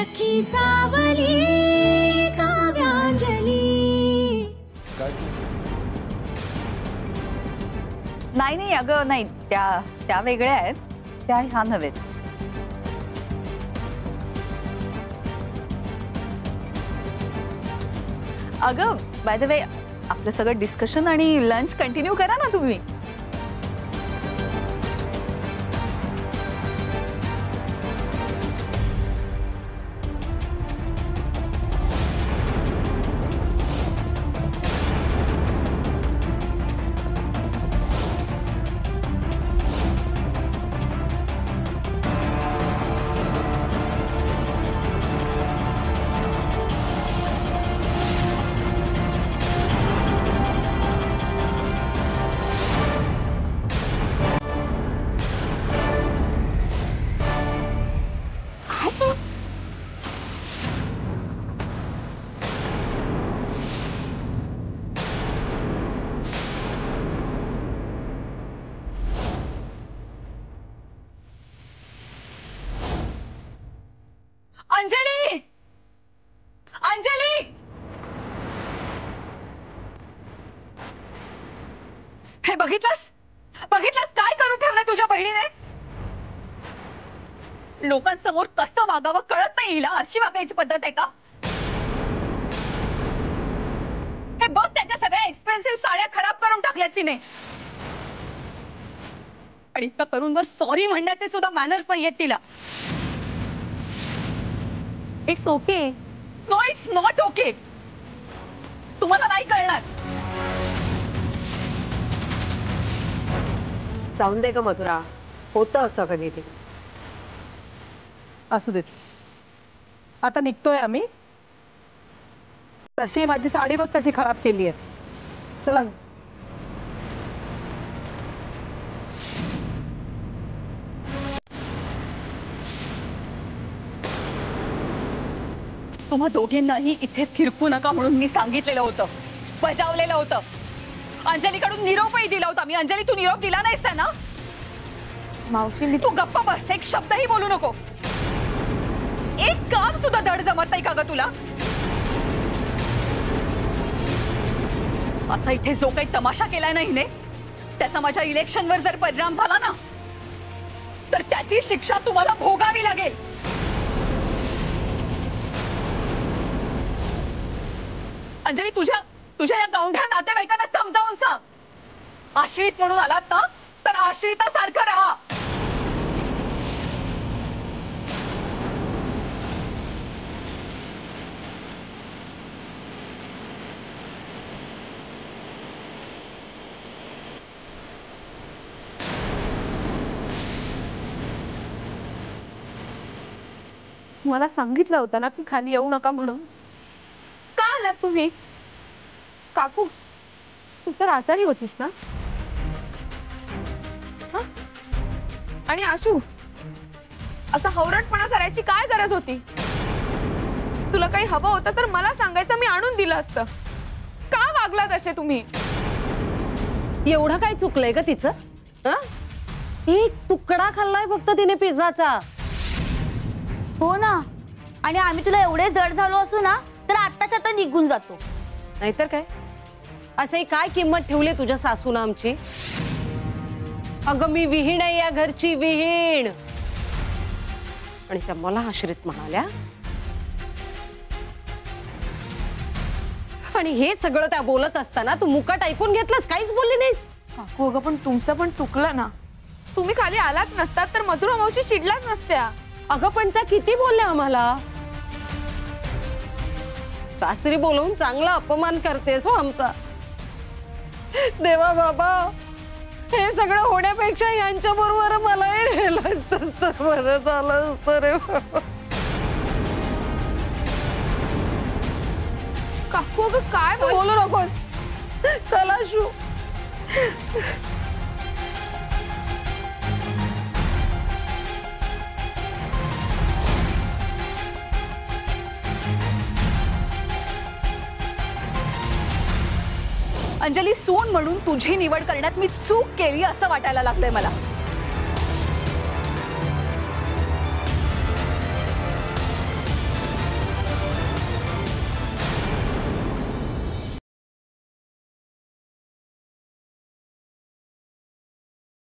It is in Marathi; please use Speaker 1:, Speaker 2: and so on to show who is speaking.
Speaker 1: सखी सावली काव्यांजली।
Speaker 2: नाही नाही अगं नाही, त्या वेगळ्या आहेत, त्या ह्या नव्हेत। अगं बाय द वे आपलं सगळं डिस्कशन आणि लंच कंटिन्यू करा ना तुम्ही। अंजली, अंजली, हे बघितलंस काय करून ठेवलं तुझ्या बहिणीने? लोकांसमोर कसं वागावं कळत नाही हिला, अशी वागायची पद्धत आहे का? हे बघ त्याच्या सगळ्या एक्सपेन्सिव्ह साड्या खराब करून टाकल्यात तिने, आणि इतकं करून वर सॉरी म्हणण्याचे सुद्धा मॅनर्स नाही आहेत तिला। It's okay. No it's not okay, तुम्हाला नाही कळणार।
Speaker 3: जाऊन दे ग मधुरा, होतं असं कधी ते।
Speaker 4: असू देत, आता निघतोय आम्ही। तशी माझी साडी बघ कशी खराब केली आहे। चला
Speaker 2: तुम्हा दोघींनाही इथे फिरकू नका म्हणून मी सांगितलेलं होतं, बजावलेलं होतं। अंजलीकडून निरोपही दिला होता मी। अंजली तू निरोप दिला नाहीस त्यांना? मावशी मी तू गप्पा बस, एक शब्दही बोलू नको। एक काम सुद्धा धड जमत नाही का ग तुला? आता इथे जो काही तमाशा केलाय ना हिने, त्याचा माझ्या इलेक्शनवर जर परिणाम झाला ना, तर त्याची शिक्षा तुम्हाला भोगावी लागेल। अंजली तुझ्या या गावंढ्या नातेवाईकांना समजावून सांग, आश्रित म्हणून आलात ना तर आश्रितासारखं राहा।
Speaker 3: मला सांगितलं होतं ना की खाली येऊ नका म्हणून। का आलात तुम्ही? काकू तू तर आजारी होतीस ना? आणि आशू असा हवरटपणा करायची काय गरज होती? तुला काही हवं होतं तर मला सांगायचं, मी आणून दिलं असतं। का वागलात असे तुम्ही?
Speaker 5: एवढं काय चुकलंय का तिचं? एक तुकडा खाल्लाय फक्त तिने पिझ्झाचा।
Speaker 6: हो ना, आणि आम्ही तुला एवढे जड झालो असू ना तर आत्ताच्या आता निघून जातो।
Speaker 5: नाहीतर काय, असे काय किंमत ठेवली तुझ्या सासून आमची? अगं मी विहीण आहे या घरची, विहीण। आणि त्या मला आश्रित म्हणाल्या, आणि हे सगळं त्या बोलत असताना तू मुकाट ऐकून घेतलंस, काहीच बोलली नाहीस।
Speaker 3: काकू अगं पण तुमचं पण चुकलं ना। तुम्ही खाली आलाच नसतात तर मधुरा मावशी चिडल्याच नसत्या।
Speaker 5: अगं पण त्या किती बोलल्या आम्हाला। सासरी बोलवून चांगला अपमान करतेस हो आमचा। देवा बाबा, हे सगळं होण्यापेक्षा यांच्या बरोबर मलाही नेलं असतंस तर बरं झालं असतं रे बाबा।
Speaker 3: काकू अगं काय
Speaker 5: बोलू नकोस, चला शू।
Speaker 2: अंजली सून म्हणून तुझी निवड करण्यात मी चूक केली असं वाटायला लागलंय मला।